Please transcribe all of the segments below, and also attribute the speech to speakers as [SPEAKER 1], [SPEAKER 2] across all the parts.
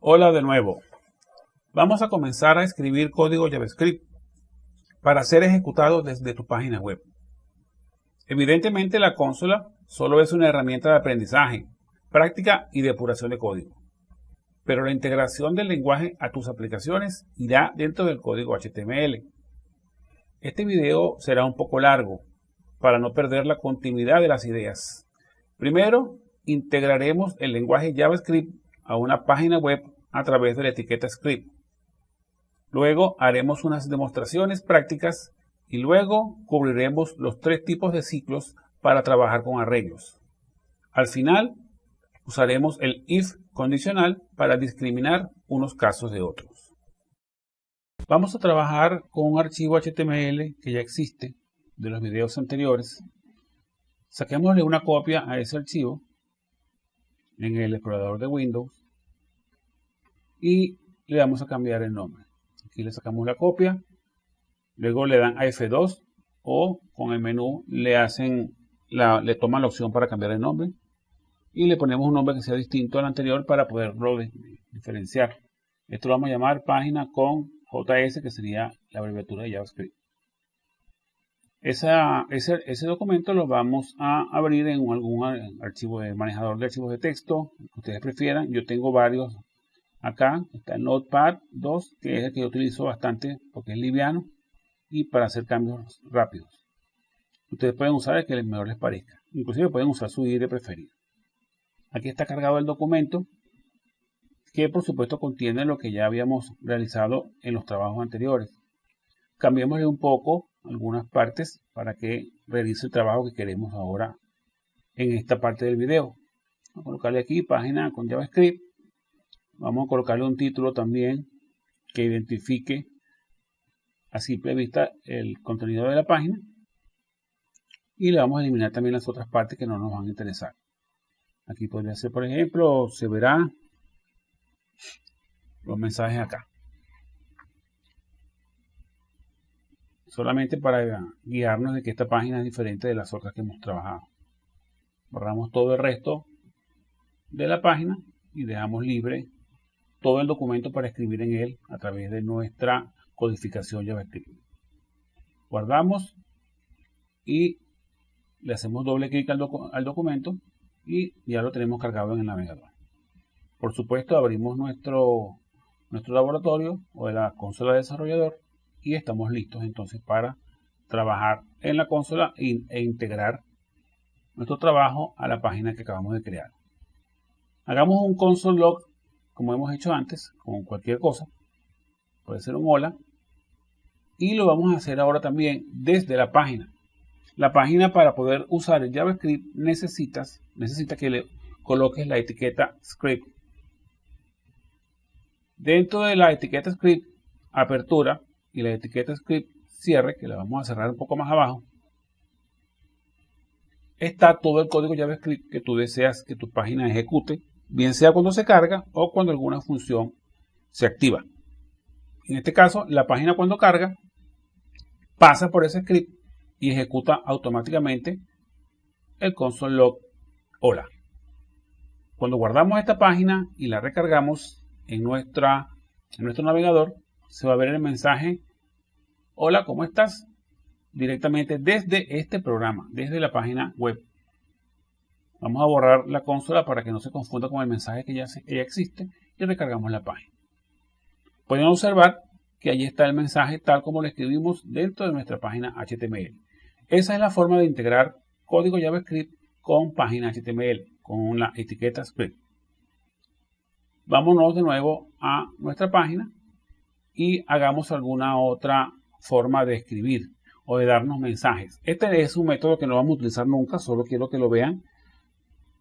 [SPEAKER 1] Hola de nuevo. Vamos a comenzar a escribir código JavaScript para ser ejecutado desde tu página web. Evidentemente la consola solo es una herramienta de aprendizaje, práctica y depuración de código. Pero la integración del lenguaje a tus aplicaciones irá dentro del código HTML. Este video será un poco largo para no perder la continuidad de las ideas. Primero, integraremos el lenguaje JavaScript a una página web a través de la etiqueta script. Luego haremos unas demostraciones prácticas y luego cubriremos los 3 tipos de ciclos para trabajar con arreglos. Al final, usaremos el if condicional para discriminar unos casos de otros. Vamos a trabajar con un archivo HTML que ya existe de los videos anteriores. Saquémosle una copia a ese archivo en el explorador de Windows y le vamos a cambiar el nombre. Aquí le sacamos la copia, luego le dan a F2 o con el menú le toman la opción para cambiar el nombre y le ponemos un nombre que sea distinto al anterior para poderlo diferenciar. Esto lo vamos a llamar página con JS, que sería la abreviatura de JavaScript. Ese documento lo vamos a abrir en algún archivo de manejador de archivos de texto que ustedes prefieran. Yo tengo varios acá. Está el Notepad 2, que es el que yo utilizo bastante porque es liviano y para hacer cambios rápidos. Ustedes pueden usar el que mejor les parezca. Inclusive pueden usar su IDE preferido. Aquí está cargado el documento, que por supuesto contiene lo que ya habíamos realizado en los trabajos anteriores. Cambiémosle un poco algunas partes para que realice el trabajo que queremos ahora en esta parte del video. Vamos a colocarle aquí página con JavaScript. Vamos a colocarle un título también que identifique a simple vista el contenido de la página. Y le vamos a eliminar también las otras partes que no nos van a interesar. Aquí podría ser, por ejemplo, se verá los mensajes acá. Solamente para guiarnos de que esta página es diferente de las otras que hemos trabajado. Borramos todo el resto de la página y dejamos libre todo el documento para escribir en él a través de nuestra codificación JavaScript. Guardamos y le hacemos doble clic al documento y ya lo tenemos cargado en el navegador. Por supuesto, abrimos nuestro laboratorio o de la consola de desarrollador y estamos listos entonces para trabajar en la consola e integrar nuestro trabajo a la página que acabamos de crear. Hagamos un console log como hemos hecho antes con cualquier cosa. Puede ser un hola. Y lo vamos a hacer ahora también desde la página. La página, para poder usar el JavaScript necesita que le coloques la etiqueta script. Dentro de la etiqueta script apertura y la etiqueta script cierre, que la vamos a cerrar un poco más abajo, está todo el código JavaScript que tú deseas que tu página ejecute, bien sea cuando se carga o cuando alguna función se activa. En este caso, la página cuando carga pasa por ese script y ejecuta automáticamente el console log hola. Cuando guardamos esta página y la recargamos en nuestro navegador, se va a ver el mensaje hola, ¿cómo estás? Directamente desde este programa, desde la página web. Vamos a borrar la consola para que no se confunda con el mensaje que ya existe y recargamos la página. Pueden observar que allí está el mensaje tal como lo escribimos dentro de nuestra página HTML. Esa es la forma de integrar código JavaScript con página HTML, con la etiqueta script. Vámonos de nuevo a nuestra página y hagamos alguna otra forma de escribir o de darnos mensajes. Este es un método que no vamos a utilizar nunca, solo quiero que lo vean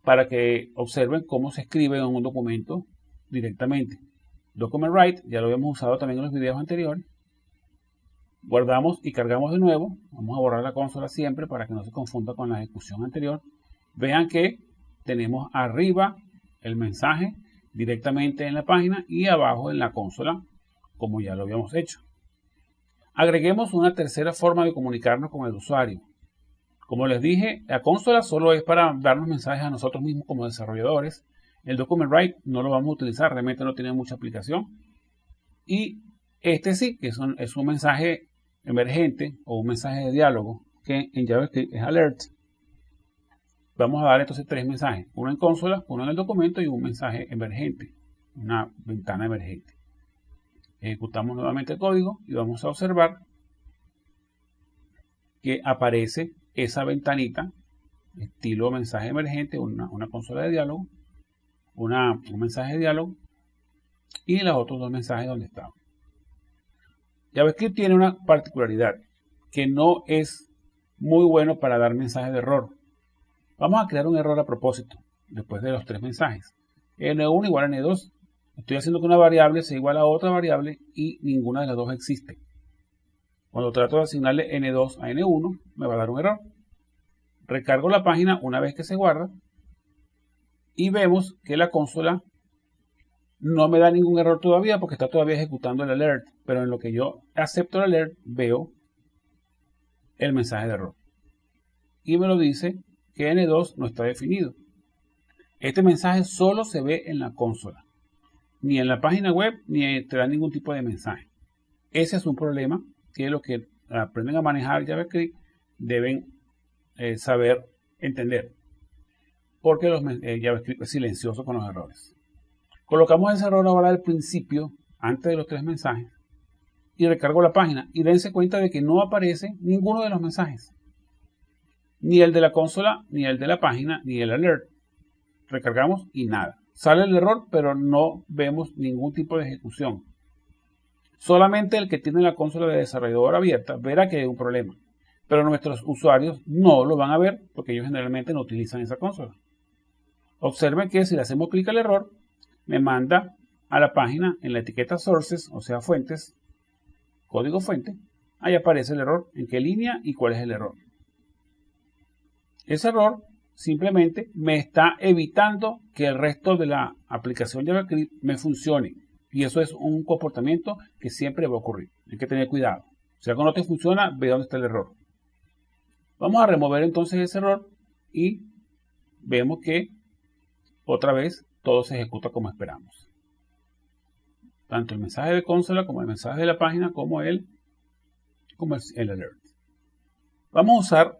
[SPEAKER 1] para que observen cómo se escribe en un documento directamente. Document write, ya lo habíamos usado también en los videos anteriores. Guardamos y cargamos de nuevo. Vamos a borrar la consola siempre para que no se confunda con la ejecución anterior. Vean que tenemos arriba el mensaje directamente en la página y abajo en la consola, como ya lo habíamos hecho. Agreguemos una tercera forma de comunicarnos con el usuario. Como les dije, la consola solo es para darnos mensajes a nosotros mismos como desarrolladores El document write no lo vamos a utilizar, realmente no tiene mucha aplicación. Y este sí, que es un mensaje emergente o un mensaje de diálogo que en JavaScript es alert. Vamos a dar entonces tres mensajes, uno en consola, uno en el documento y un mensaje emergente, una ventana emergente. Ejecutamos nuevamente el código y vamos a observar que aparece esa ventanita estilo mensaje emergente, una consola de diálogo, un mensaje de diálogo y los otros dos mensajes donde estaban. JavaScript tiene una particularidad que no es muy bueno para dar mensajes de error. Vamos a crear un error a propósito después de los tres mensajes. N1 igual a N2. Estoy haciendo que una variable sea igual a otra variable y ninguna de las dos existe. Cuando trato de asignarle N2 a N1 me va a dar un error. Recargo la página una vez que se guarda y vemos que la consola no me da ningún error todavía porque está todavía ejecutando el alert, pero en lo que yo acepto el alert veo el mensaje de error y me lo dice que N2 no está definido. Este mensaje solo se ve en la consola, ni en la página web ni te da ningún tipo de mensaje. Ese es un problema que los que aprenden a manejar JavaScript deben saber entender, porque JavaScript es silencioso con los errores. Colocamos ese error ahora al principio, antes de los tres mensajes, y recargo la página. Y dense cuenta de que no aparece ninguno de los mensajes. Ni el de la consola, ni el de la página, ni el alert. Recargamos y nada. Sale el error, pero no vemos ningún tipo de ejecución. Solamente el que tiene la consola de desarrollador abierta verá que hay un problema. Pero nuestros usuarios no lo van a ver porque ellos generalmente no utilizan esa consola. Observen que si le hacemos clic al error, me manda a la página en la etiqueta sources, o sea fuentes, código fuente. Ahí aparece el error, en qué línea y cuál es el error. Ese error simplemente me está evitando que el resto de la aplicación JavaScript me funcione. Y eso es un comportamiento que siempre va a ocurrir. Hay que tener cuidado. Si algo no te funciona, ve dónde está el error. Vamos a remover entonces ese error y vemos que otra vez todo se ejecuta como esperamos. Tanto el mensaje de consola como el mensaje de la página como el alert. Vamos a usar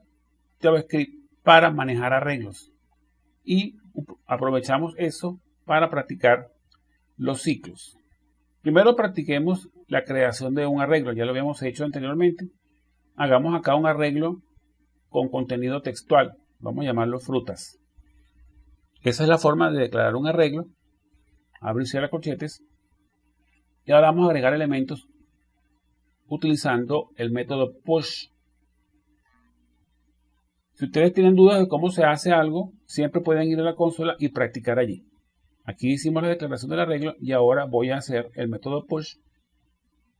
[SPEAKER 1] JavaScript para manejar arreglos y aprovechamos eso para practicar los ciclos. Primero practiquemos la creación de un arreglo, ya lo habíamos hecho anteriormente. Hagamos acá un arreglo con contenido textual, vamos a llamarlo frutas. Esa es la forma de declarar un arreglo. Abrir y cierra corchetes. Y ahora vamos a agregar elementos utilizando el método push. Si ustedes tienen dudas de cómo se hace algo, siempre pueden ir a la consola y practicar allí. Aquí hicimos la declaración del arreglo y ahora voy a hacer el método push.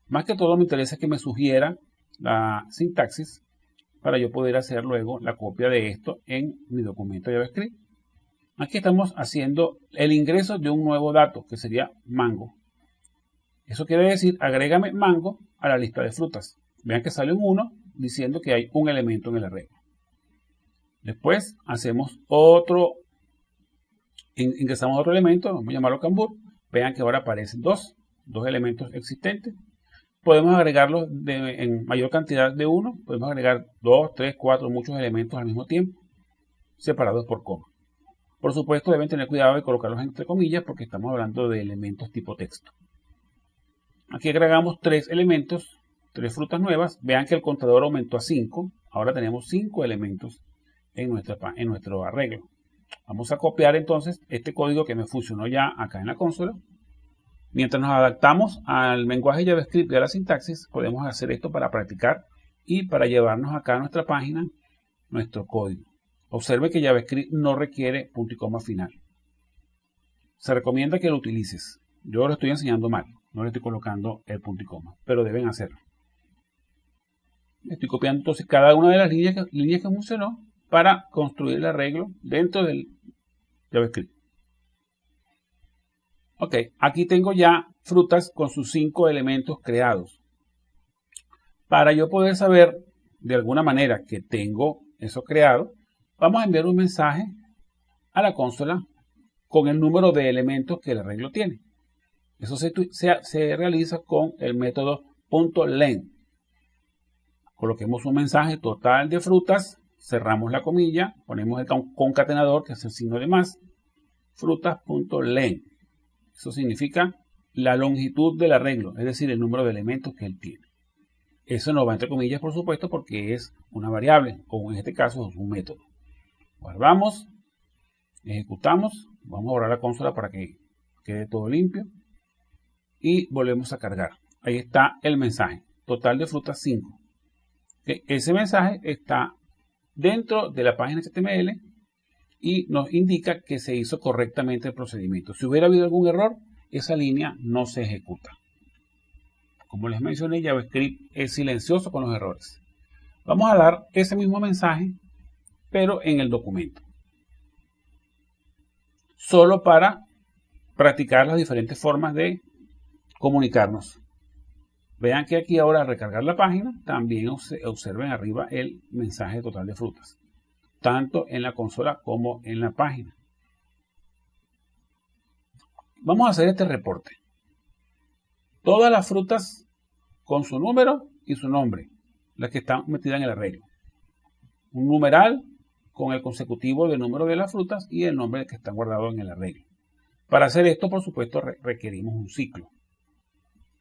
[SPEAKER 1] Más que todo me interesa que me sugiera la sintaxis para yo poder hacer luego la copia de esto en mi documento JavaScript. Aquí estamos haciendo el ingreso de un nuevo dato que sería mango. Eso quiere decir agrégame mango a la lista de frutas. Vean que sale un 1 diciendo que hay un elemento en el arreglo. Después hacemos ingresamos otro elemento, vamos a llamarlo cambur. Vean que ahora aparecen dos elementos existentes. Podemos agregarlos en mayor cantidad de uno. Podemos agregar 2, 3, 4, muchos elementos al mismo tiempo, separados por coma. Por supuesto, deben tener cuidado de colocarlos entre comillas porque estamos hablando de elementos tipo texto. Aquí agregamos 3 elementos, 3 frutas nuevas. Vean que el contador aumentó a 5. Ahora tenemos 5 elementos en nuestro arreglo. Vamos a copiar entonces este código que me funcionó ya acá en la consola. Mientras nos adaptamos al lenguaje JavaScript y a la sintaxis, podemos hacer esto para practicar y para llevarnos acá a nuestra página nuestro código. Observe que JavaScript no requiere punto y coma final. Se recomienda que lo utilices. Yo lo estoy enseñando mal, no le estoy colocando el punto y coma, pero deben hacerlo. Estoy copiando entonces cada una de las líneas que funcionó para construir el arreglo dentro del JavaScript. Ok, aquí tengo ya frutas con sus 5 elementos creados. Para yo poder saber de alguna manera que tengo eso creado, vamos a enviar un mensaje a la consola con el número de elementos que el arreglo tiene. Eso se realiza con el método .len. Coloquemos un mensaje total de frutas, cerramos la comilla, ponemos el concatenador, que es el signo de más, frutas.len. Eso significa la longitud del arreglo, es decir, el número de elementos que él tiene. Eso no va entre comillas, por supuesto, porque es una variable, o en este caso es un método. Guardamos, ejecutamos, vamos a borrar la consola para que quede todo limpio y volvemos a cargar. Ahí está el mensaje, total de frutas 5. Ese mensaje está dentro de la página HTML y nos indica que se hizo correctamente el procedimiento. Si hubiera habido algún error, esa línea no se ejecuta. Como les mencioné, JavaScript es silencioso con los errores. Vamos a dar ese mismo mensaje, pero en el documento. Solo para practicar las diferentes formas de comunicarnos. Vean que aquí ahora al recargar la página, también observen arriba el mensaje total de frutas. Tanto en la consola como en la página. Vamos a hacer este reporte. Todas las frutas con su número y su nombre, las que están metidas en el arreglo. Un numeral con el consecutivo del número de las frutas y el nombre que están guardados en el arreglo. Para hacer esto, por supuesto, requerimos un ciclo.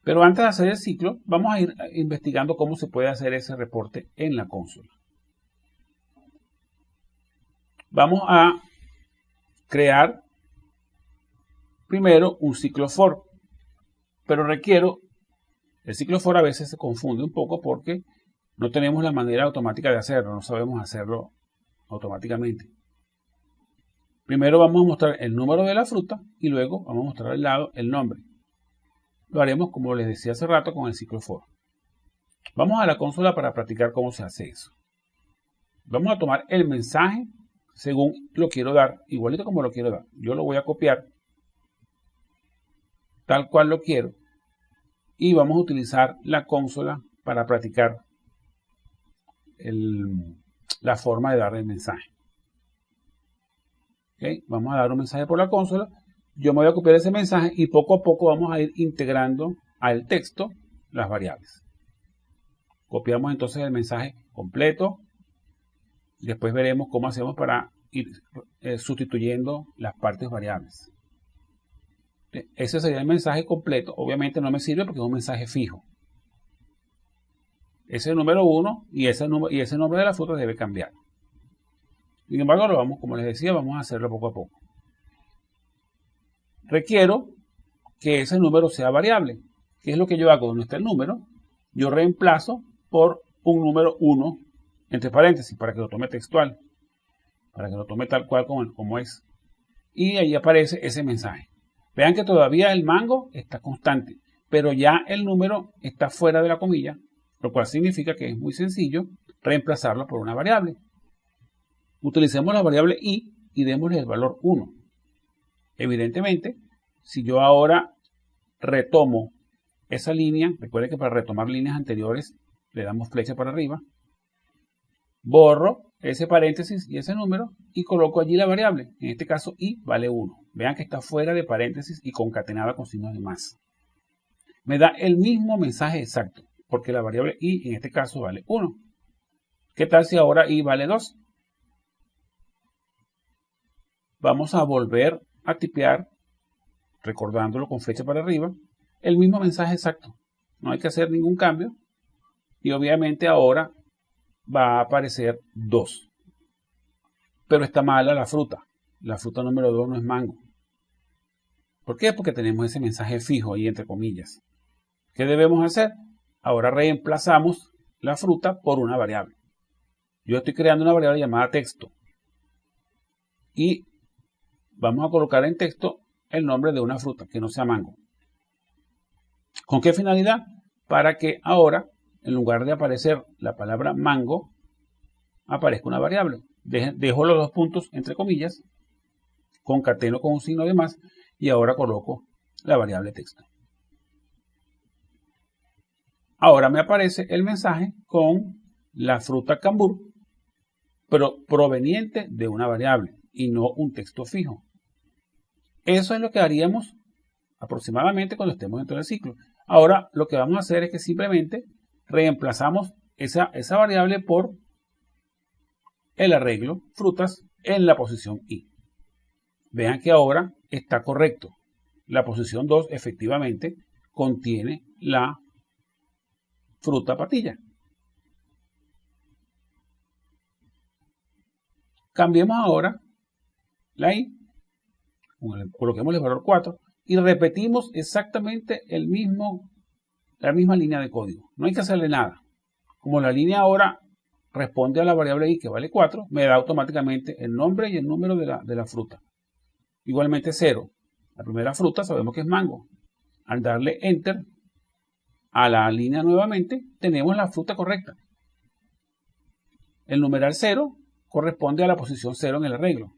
[SPEAKER 1] Pero antes de hacer el ciclo, vamos a ir investigando cómo se puede hacer ese reporte en la consola. Vamos a crear primero un ciclo for, pero el ciclo for a veces se confunde un poco porque no tenemos la manera automática de hacerlo, no sabemos hacerlo automáticamente. Primero vamos a mostrar el número de la fruta y luego vamos a mostrar al lado el nombre. Lo haremos como les decía hace rato con el ciclo for. Vamos a la consola para practicar cómo se hace eso. Vamos a tomar el mensaje según lo quiero dar, igualito como lo quiero dar. Yo lo voy a copiar tal cual lo quiero y vamos a utilizar la consola para practicar la forma de dar el mensaje. ¿Okay? Vamos a dar un mensaje por la consola. Yo me voy a copiar ese mensaje y poco a poco vamos a ir integrando al texto las variables. Copiamos entonces el mensaje completo. Después veremos cómo hacemos para ir sustituyendo las partes variables. Ese sería el mensaje completo. Obviamente no me sirve porque es un mensaje fijo. Ese es el número 1 y ese nombre de la fruta debe cambiar. Sin embargo, como les decía, vamos a hacerlo poco a poco. Requiero que ese número sea variable. ¿Qué es lo que yo hago? Donde está el número, yo reemplazo por un número 1 entre paréntesis para que lo tome textual, para que lo tome tal cual como es. Y ahí aparece ese mensaje. Vean que todavía el mango está constante, pero ya el número está fuera de la comilla, lo cual significa que es muy sencillo reemplazarlo por una variable. Utilicemos la variable i y démosle el valor 1. Evidentemente, si yo ahora retomo esa línea, recuerden que para retomar líneas anteriores le damos flecha para arriba, borro ese paréntesis y ese número y coloco allí la variable. En este caso i vale 1. Vean que está fuera de paréntesis y concatenada con signos de más. Me da el mismo mensaje exacto, porque la variable i en este caso vale 1. ¿Qué tal si ahora i vale 2? Vamos a volver a tipear, recordándolo con flecha para arriba, el mismo mensaje exacto. No hay que hacer ningún cambio. Y obviamente ahora va a aparecer 2. Pero está mala la fruta. La fruta número 2 no es mango. ¿Por qué? Porque tenemos ese mensaje fijo ahí entre comillas. ¿Qué debemos hacer? Ahora reemplazamos la fruta por una variable. Yo estoy creando una variable llamada texto. Y vamos a colocar en texto el nombre de una fruta que no sea mango. ¿Con qué finalidad? Para que ahora, en lugar de aparecer la palabra mango, aparezca una variable. Dejo los dos puntos entre comillas, concateno con un signo de más y ahora coloco la variable texto. Ahora me aparece el mensaje con la fruta cambur, pero proveniente de una variable y no un texto fijo. Eso es lo que haríamos aproximadamente cuando estemos dentro del ciclo. Ahora lo que vamos a hacer es que simplemente reemplazamos esa variable por el arreglo frutas en la posición i. Vean que ahora está correcto. La posición 2 efectivamente contiene la fruta patilla. Cambiemos ahora la i, coloquemos el valor 4 y repetimos exactamente la misma línea de código. No hay que hacerle nada. Como la línea ahora responde a la variable i que vale 4, me da automáticamente el nombre y el número de la fruta. Igualmente 0. La primera fruta sabemos que es mango. Al darle enter a la línea nuevamente, tenemos la fruta correcta. El numeral 0 corresponde a la posición 0 en el arreglo.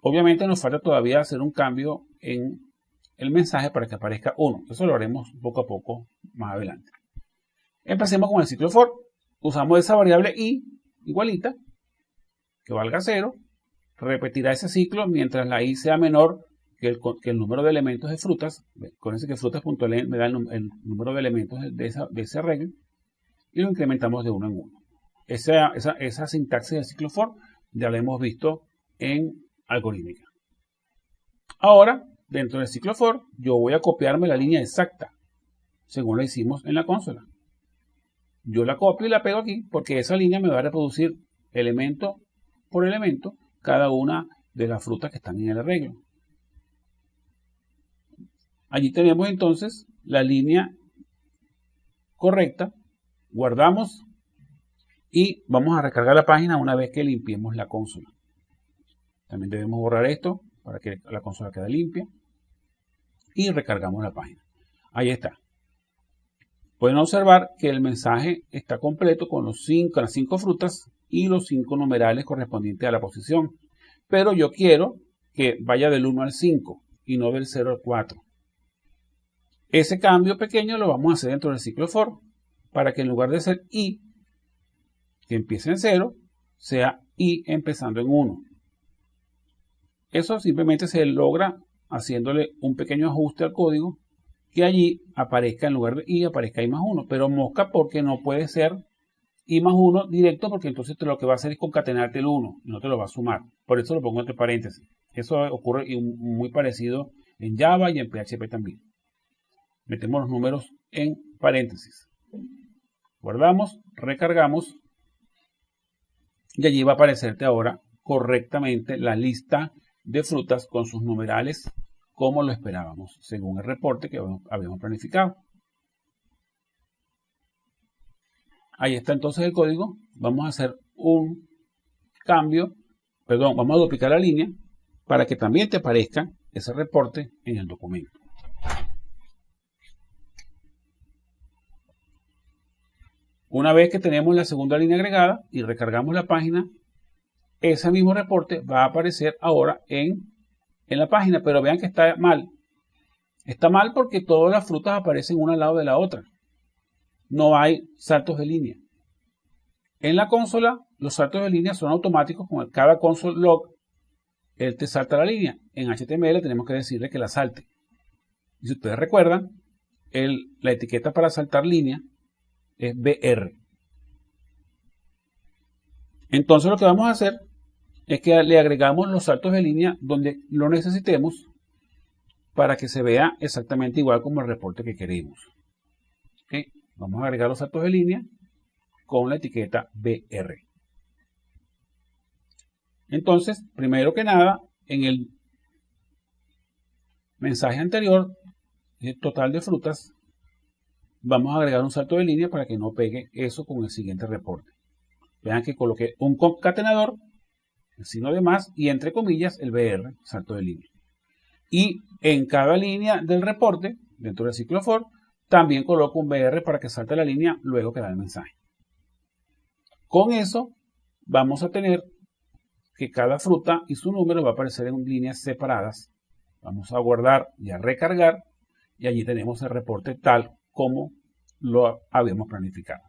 [SPEAKER 1] Obviamente nos falta todavía hacer un cambio en el mensaje para que aparezca 1. Eso lo haremos poco a poco más adelante. Empecemos con el ciclo for. Usamos esa variable i igualita, que valga 0. Repetirá ese ciclo mientras la i sea menor que el número de elementos de frutas. Acuérdense que frutas.len me da el número de elementos de ese arreglo. Y lo incrementamos de 1 en 1. Esa sintaxis del ciclo for ya la hemos visto en algorítmica. Ahora, dentro del ciclo for, yo voy a copiarme la línea exacta, según la hicimos en la consola. Yo la copio y la pego aquí, porque esa línea me va a reproducir elemento por elemento cada una de las frutas que están en el arreglo. Allí tenemos entonces la línea correcta, guardamos y vamos a recargar la página una vez que limpiemos la consola. También debemos borrar esto para que la consola quede limpia. Y recargamos la página. Ahí está. Pueden observar que el mensaje está completo con las 5 frutas y los 5 numerales correspondientes a la posición. Pero yo quiero que vaya del 1 al 5 y no del 0 al 4. Ese cambio pequeño lo vamos a hacer dentro del ciclo for para que en lugar de ser i que empiece en 0, sea i empezando en 1. Eso simplemente se logra haciéndole un pequeño ajuste al código, que allí aparezca en lugar de i, aparezca i más 1. Pero mosca porque no puede ser i más 1 directo, porque entonces lo que va a hacer es concatenarte el 1 y no te lo va a sumar. Por eso lo pongo entre paréntesis. Eso ocurre muy parecido en Java y en PHP también. Metemos los números en paréntesis. Guardamos, recargamos y allí va a aparecerte ahora correctamente la lista de frutas con sus numerales como lo esperábamos, según el reporte que habíamos planificado. Ahí está entonces el código. Vamos a hacer un cambio, vamos a duplicar la línea para que también te aparezca ese reporte en el documento. Una vez que tenemos la segunda línea agregada y recargamos la página, ese mismo reporte va a aparecer ahora en la página, pero vean que está mal. Está mal porque todas las frutas aparecen una al lado de la otra. No hay saltos de línea. En la consola, los saltos de línea son automáticos. Con cada console log, él te salta la línea. En HTML tenemos que decirle que la salte. Y si ustedes recuerdan, la etiqueta para saltar línea es BR. Entonces lo que vamos a hacer es que le agregamos los saltos de línea donde lo necesitemos para que se vea exactamente igual como el reporte que queremos. ¿Okay? Vamos a agregar los saltos de línea con la etiqueta BR. Entonces, primero que nada, en el mensaje anterior, el total de frutas, vamos a agregar un salto de línea para que no pegue eso con el siguiente reporte. Vean que coloqué un concatenador, el signo de más y entre comillas el BR, salto de línea. Y en cada línea del reporte, dentro del ciclo for, también coloco un BR para que salte la línea luego que da el mensaje. Con eso vamos a tener que cada fruta y su número va a aparecer en líneas separadas. Vamos a guardar y a recargar y allí tenemos el reporte tal como lo habíamos planificado.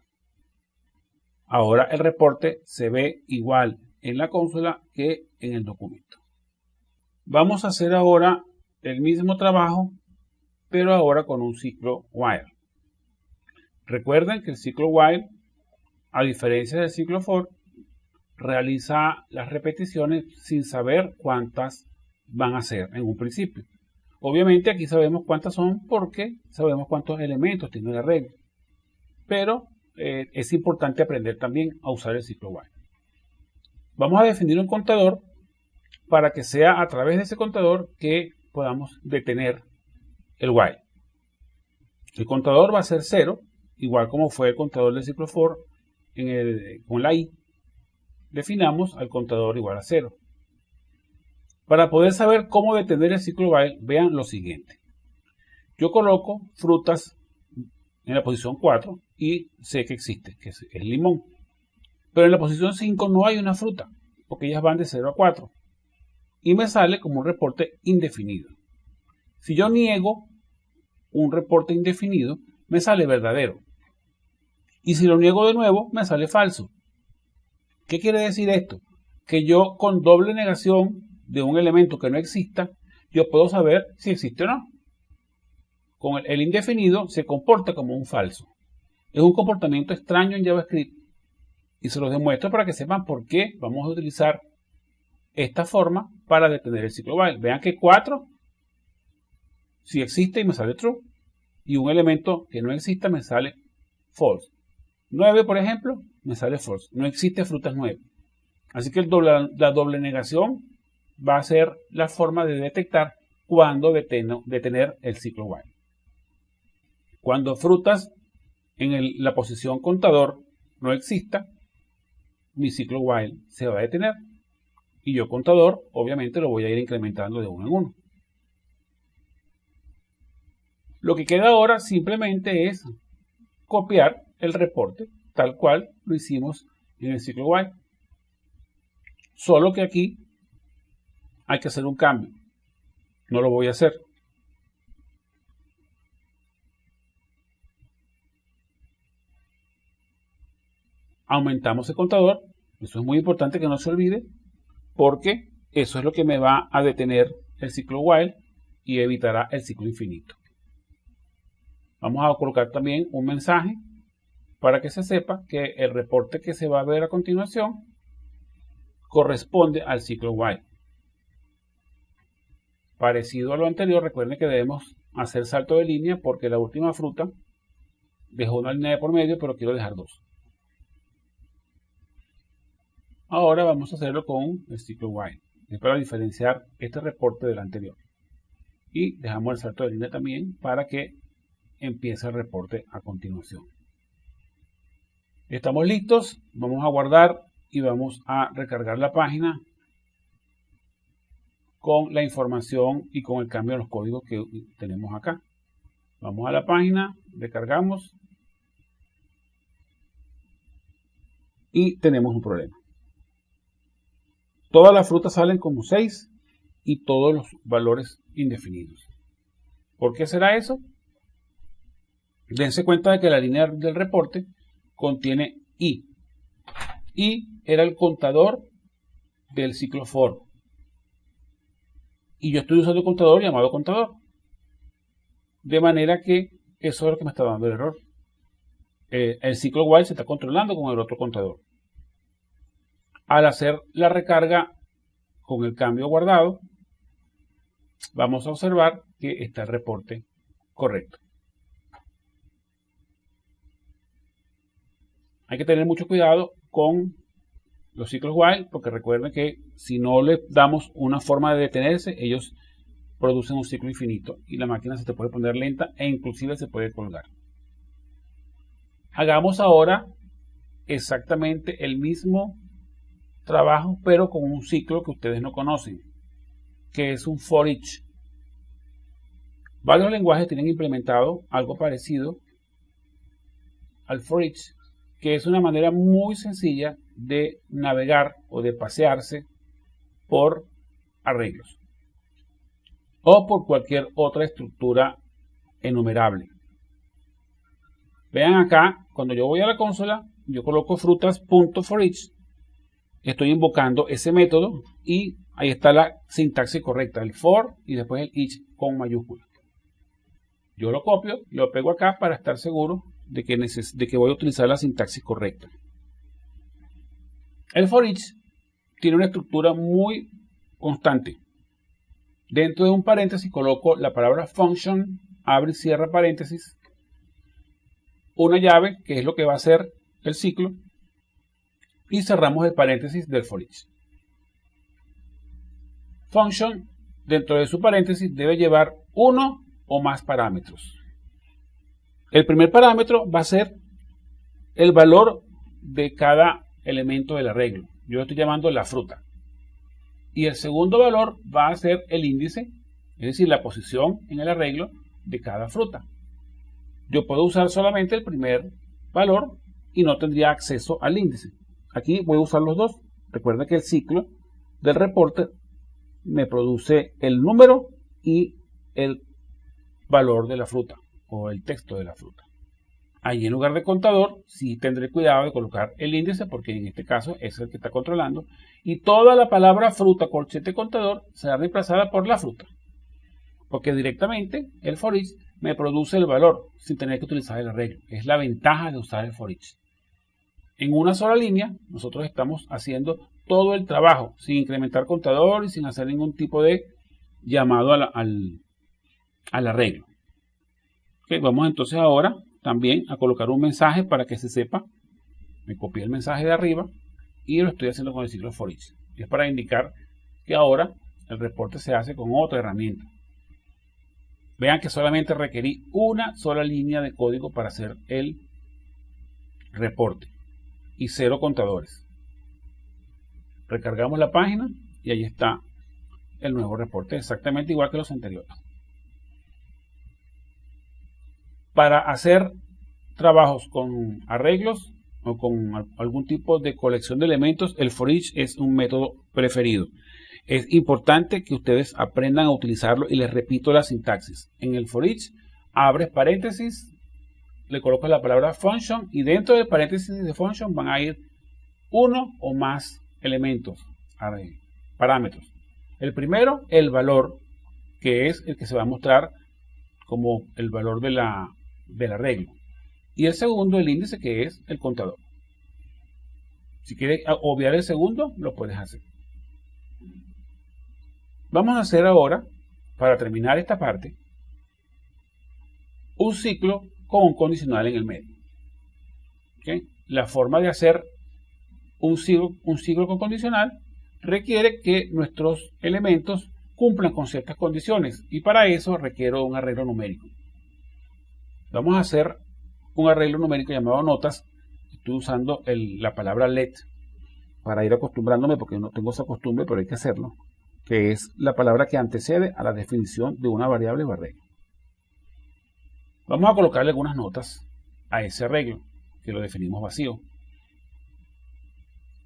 [SPEAKER 1] Ahora el reporte se ve igual en la consola que en el documento. Vamos a hacer ahora el mismo trabajo, pero ahora con un ciclo while. Recuerden que el ciclo while, a diferencia del ciclo for, realiza las repeticiones sin saber cuántas van a ser en un principio. Obviamente aquí sabemos cuántas son porque sabemos cuántos elementos tiene la regla. Pero es importante aprender también a usar el ciclo while. Vamos a definir un contador para que sea a través de ese contador que podamos detener el while. El contador va a ser 0, igual como fue el contador del ciclo for con la i. Definamos al contador igual a 0. Para poder saber cómo detener el ciclo while, vean lo siguiente. Yo coloco frutas en la posición 4 y sé que existe, que es el limón. Pero en la posición 5 no hay una fruta, porque ellas van de 0 a 4. Y me sale como un reporte indefinido. Si yo niego un reporte indefinido, me sale verdadero. Y si lo niego de nuevo, me sale falso. ¿Qué quiere decir esto? Que yo con doble negación de un elemento que no exista, yo puedo saber si existe o no. Con el indefinido se comporta como un falso. Es un comportamiento extraño en JavaScript. Y se los demuestro para que sepan por qué vamos a utilizar esta forma para detener el ciclo while. Vean que 4 si existe y me sale true. Y un elemento que no exista me sale false. 9, por ejemplo, me sale false. No existe frutas 9. Así que la doble negación va a ser la forma de detectar cuándo detener el ciclo while. Cuando frutas en la posición contador no exista, mi ciclo while se va a detener. Y yo contador, obviamente, lo voy a ir incrementando de uno en uno. Lo que queda ahora simplemente es copiar el reporte tal cual lo hicimos en el ciclo while. Solo que aquí hay que hacer un cambio. No lo voy a hacer. Aumentamos el contador. Eso es muy importante que no se olvide, porque eso es lo que me va a detener el ciclo while y evitará el ciclo infinito. Vamos a colocar también un mensaje para que se sepa que el reporte que se va a ver a continuación corresponde al ciclo while. Parecido a lo anterior, recuerden que debemos hacer salto de línea porque la última fruta dejó una línea de por medio, pero quiero dejar 2. Ahora vamos a hacerlo con el ciclo while. Es para diferenciar este reporte del anterior. Y dejamos el salto de línea también para que empiece el reporte a continuación. Estamos listos. Vamos a guardar y vamos a recargar la página con la información y con el cambio de los códigos que tenemos acá. Vamos a la página, recargamos y tenemos un problema. Todas las frutas salen como 6 y todos los valores indefinidos. ¿Por qué será eso? Dense cuenta de que la línea del reporte contiene i. I era el contador del ciclo for. Y yo estoy usando el contador llamado contador. De manera que eso es lo que me está dando el error. El ciclo while se está controlando con el otro contador. Al hacer la recarga con el cambio guardado, vamos a observar que está el reporte correcto. Hay que tener mucho cuidado con los ciclos while, porque recuerden que si no le damos una forma de detenerse, ellos producen un ciclo infinito y la máquina se te puede poner lenta e inclusive se puede colgar. Hagamos ahora exactamente el mismo trabajo, pero con un ciclo que ustedes no conocen, que es un for each. Varios lenguajes tienen implementado algo parecido al for each, que es una manera muy sencilla de navegar o de pasearse por arreglos o por cualquier otra estructura enumerable. Vean acá, cuando yo voy a la consola, yo coloco frutas.forEach estoy invocando ese método y ahí está la sintaxis correcta, el for y después el each con mayúscula. Yo lo copio, lo pego acá para estar seguro de que voy a utilizar la sintaxis correcta. El for each tiene una estructura muy constante. Dentro de un paréntesis coloco la palabra function, abre y cierra paréntesis, una llave que es lo que va a hacer el ciclo y cerramos el paréntesis del for each. Function dentro de su paréntesis debe llevar uno o más parámetros. El primer parámetro va a ser el valor de cada elemento del arreglo. Yo lo estoy llamando la fruta. Y el segundo valor va a ser el índice, es decir, la posición en el arreglo de cada fruta. Yo puedo usar solamente el primer valor y no tendría acceso al índice. Aquí voy a usar los dos. Recuerda que el ciclo del reporte me produce el número y el valor de la fruta o el texto de la fruta. Ahí en lugar de contador sí tendré cuidado de colocar el índice porque en este caso es el que está controlando y toda la palabra fruta corchete contador será reemplazada por la fruta porque directamente el for each me produce el valor sin tener que utilizar el arreglo. Es la ventaja de usar el for each. En una sola línea nosotros estamos haciendo todo el trabajo sin incrementar contador y sin hacer ningún tipo de llamado al arreglo. Okay, vamos entonces ahora también a colocar un mensaje para que se sepa. Me copié el mensaje de arriba y lo estoy haciendo con el ciclo for each. Es para indicar que ahora el reporte se hace con otra herramienta. Vean que solamente requerí una sola línea de código para hacer el reporte y 0 contadores. Recargamos la página y ahí está el nuevo reporte, exactamente igual que los anteriores. Para hacer trabajos con arreglos o con algún tipo de colección de elementos, el for each es un método preferido. Es importante que ustedes aprendan a utilizarlo y les repito la sintaxis. En el for each abres paréntesis, le colocas la palabra function y dentro del paréntesis de function van a ir uno o más elementos, parámetros. El primero, el valor, que es el que se va a mostrar como el valor del arreglo. Y el segundo, el índice, que es el contador. Si quieres obviar el segundo, lo puedes hacer. Vamos a hacer ahora, para terminar esta parte, un ciclo con un condicional en el medio. ¿Okay? La forma de hacer un ciclo con condicional requiere que nuestros elementos cumplan con ciertas condiciones y para eso requiero un arreglo numérico. Vamos a hacer un arreglo numérico llamado notas. Estoy usando la palabra let para ir acostumbrándome porque no tengo esa costumbre, pero hay que hacerlo, que es la palabra que antecede a la definición de una variable o arreglo. Vamos a colocarle algunas notas a ese arreglo que lo definimos vacío.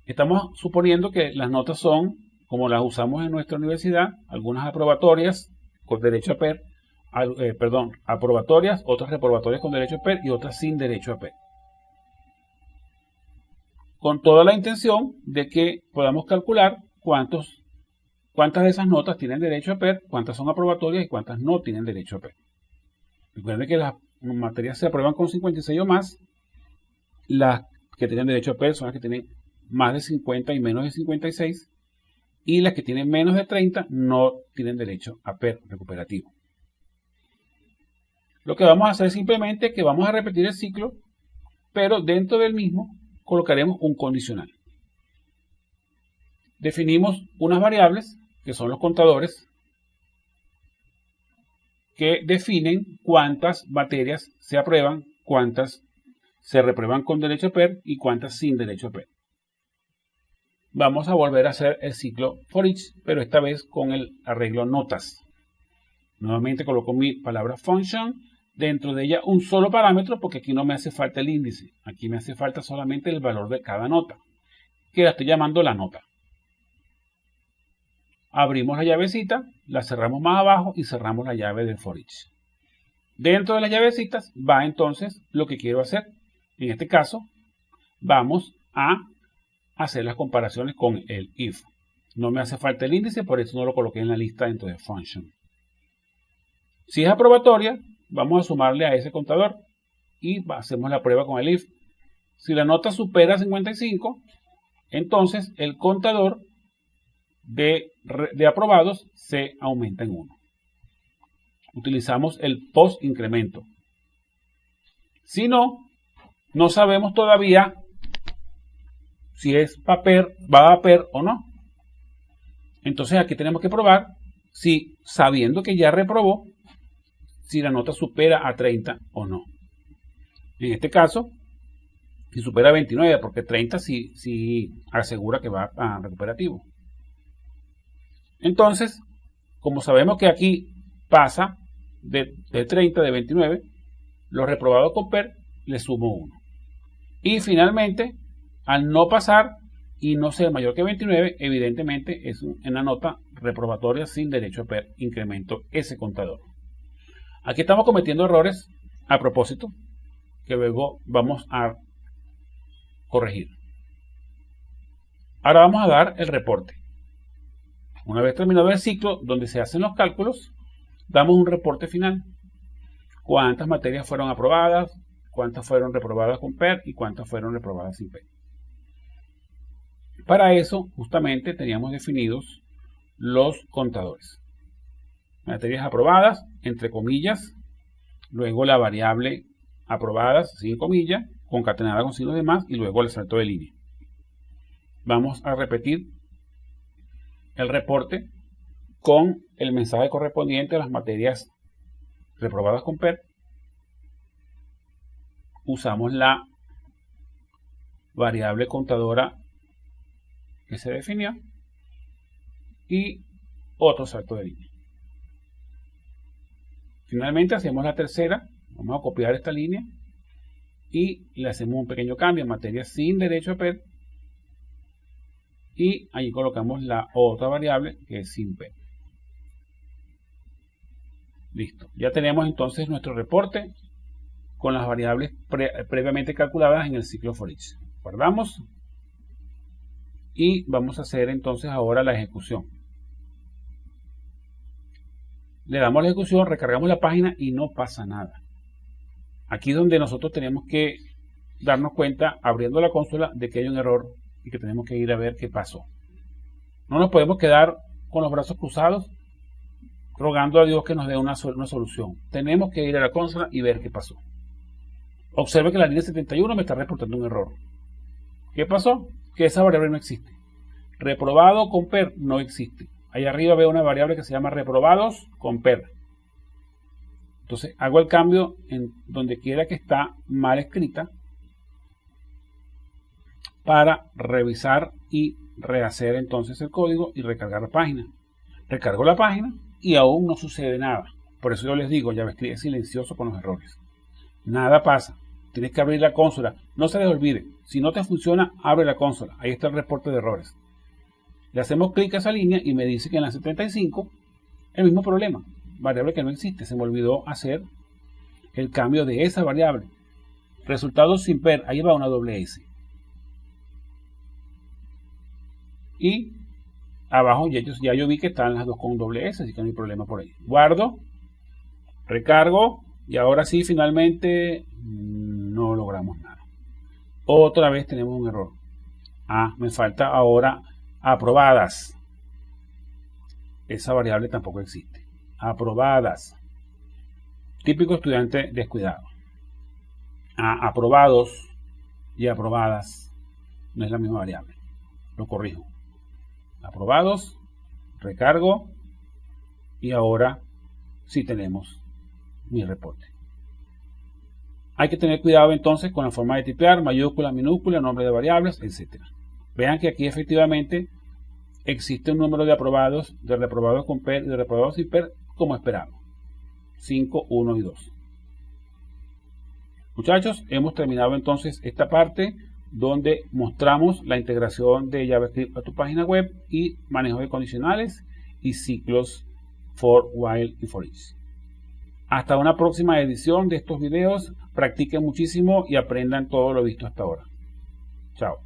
[SPEAKER 1] Estamos suponiendo que las notas son como las usamos en nuestra universidad, algunas aprobatorias con derecho a PER, aprobatorias, otras reprobatorias con derecho a PER y otras sin derecho a PER. Con toda la intención de que podamos calcular cuántas de esas notas tienen derecho a PER, cuántas son aprobatorias y cuántas no tienen derecho a PER. Recuerden que las materias se aprueban con 56 o más. Las que tienen derecho a PER son las que tienen más de 50 y menos de 56. Y las que tienen menos de 30 no tienen derecho a PER recuperativo. Lo que vamos a hacer es simplemente que vamos a repetir el ciclo, pero dentro del mismo colocaremos un condicional. Definimos unas variables, que son los contadores, que definen cuántas materias se aprueban, cuántas se reprueban con derecho a PER y cuántas sin derecho a PER. Vamos a volver a hacer el ciclo for each, pero esta vez con el arreglo notas. Nuevamente coloco mi palabra function, dentro de ella un solo parámetro porque aquí no me hace falta el índice. Aquí me hace falta solamente el valor de cada nota, que la estoy llamando la nota. Abrimos la llavecita, la cerramos más abajo y cerramos la llave del for each. Dentro de las llavecitas va entonces lo que quiero hacer. En este caso, vamos a hacer las comparaciones con el if. No me hace falta el índice, por eso no lo coloqué en la lista dentro de function. Si es aprobatoria, vamos a sumarle a ese contador y hacemos la prueba con el if. Si la nota supera 55, entonces el contador de aprobados se aumenta en 1. Utilizamos el post incremento. Si no sabemos todavía si es va a PER o no. Entonces aquí tenemos que probar si, sabiendo que ya reprobó, si la nota supera a 30 o no. En este caso, si supera 29, porque 30 sí asegura que va a recuperativo. Entonces, como sabemos que aquí pasa de 30, de 29, los reprobados con PER le sumo 1. Y finalmente, al no pasar y no ser mayor que 29, evidentemente es una nota reprobatoria sin derecho a PER. Incremento ese contador. Aquí estamos cometiendo errores a propósito que luego vamos a corregir. Ahora vamos a dar el reporte. Una vez terminado el ciclo donde se hacen los cálculos, damos un reporte final. Cuántas materias fueron aprobadas, cuántas fueron reprobadas con PER y cuántas fueron reprobadas sin PER. Para eso, justamente, teníamos definidos los contadores. Materias aprobadas, entre comillas, luego la variable aprobadas, sin comillas, concatenada con signos de más, y luego el salto de línea. Vamos a repetir el reporte con el mensaje correspondiente a las materias reprobadas con PER. Usamos la variable contadora que se definió y otro salto de línea. Finalmente hacemos la tercera. Vamos a copiar esta línea y le hacemos un pequeño cambio en materia sin derecho a PER, y ahí colocamos la otra variable que es sin PER. Listo. Ya tenemos entonces nuestro reporte con las variables previamente calculadas en el ciclo for each. Guardamos y vamos a hacer entonces ahora la ejecución. Le damos la ejecución, recargamos la página y no pasa nada. Aquí es donde nosotros tenemos que darnos cuenta, abriendo la consola, de que hay un error y que tenemos que ir a ver qué pasó. No nos podemos quedar con los brazos cruzados rogando a Dios que nos dé una solución. Tenemos que ir a la consola y ver qué pasó. Observe que la línea 71 me está reportando un error. ¿Qué pasó? Que esa variable no existe. Reprobado con PER no existe. Ahí arriba veo una variable que se llama reprobados con PER. Entonces hago el cambio en donde quiera que está mal escrita para revisar y rehacer entonces el código y recargar la página. Recargo la página y aún no sucede nada. Por eso yo les digo, JavaScript es silencioso con los errores. Nada pasa. Tienes que abrir la consola. No se les olvide. Si no te funciona, abre la consola. Ahí está el reporte de errores. Le hacemos clic a esa línea y me dice que en la 75 el mismo problema. Variable que no existe. Se me olvidó hacer el cambio de esa variable. Resultados sin PER. Ahí va una doble S. Y abajo ya yo vi que están las dos con doble S, así que no hay problema por ahí. Guardo, recargo y ahora sí finalmente no logramos nada. Otra vez tenemos un error. Me falta ahora aprobadas. Esa variable tampoco existe. Aprobadas. Típico estudiante descuidado. Aprobados y aprobadas no es la misma variable. Lo corrijo. Aprobados, recargo y ahora sí tenemos mi reporte. Hay que tener cuidado entonces con la forma de tipear, mayúscula, minúscula, nombre de variables, etc. Vean que aquí efectivamente existe un número de aprobados, de reprobados con PER y de reprobados sin PER como esperado. 5, 1 y 2. Muchachos, hemos terminado entonces esta parte donde mostramos la integración de JavaScript a tu página web y manejo de condicionales y ciclos for, while y for each. Hasta una próxima edición de estos videos. Practiquen muchísimo y aprendan todo lo visto hasta ahora. Chao.